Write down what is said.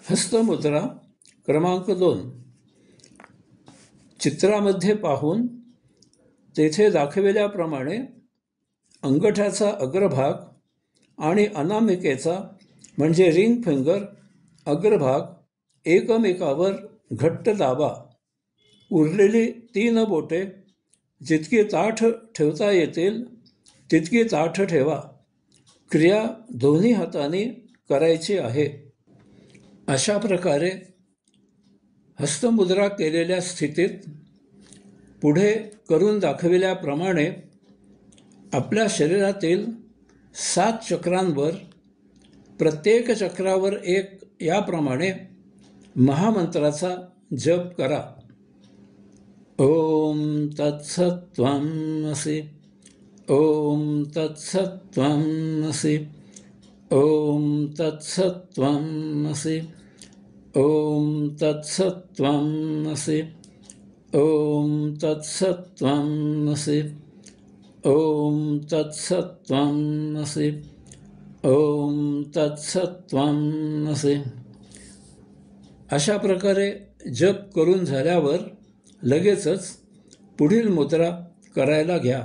हस्तमुद्रा क्रमांक 2. चित्रामध्ये पाहून तेथे दाखविल्याप्रमाणे अंगठ्याचा अग्रभाग आणि अनामिकेचा म्हणजे रिंग फिंगर अग्रभाग एकमेकावर घट्ट दाबा. उरलेली 3 बोटे जितकी ताठ ठेवता येतील तितकी ताठ ठेवा. क्रिया दोन्ही हातांनी करायची आहे. अशा प्रकारे हस्तमुद्रा केलेल्या स्थितीत पुढे करून दाखविल्याप्रमाणे आपल्या शरीरातील 7 चक्रांवर प्रत्येक चक्रावर एक याप्रमाणे महामंत्राचा जप करा. ओम तत्सत्त्वमसि. ओम तत्सत्त्वमसि. ओम तत्सत्त्वमसि. ओम तत्सत्त्वमसि. ओम तत्सत्त्वमसि. ओम तत्सत्त्वमसि. ओम तत्सत्त्वमसि. अशा प्रकारे जप करून झाल्यावर लगेचच पुढील मुद्रा करायला घ्या.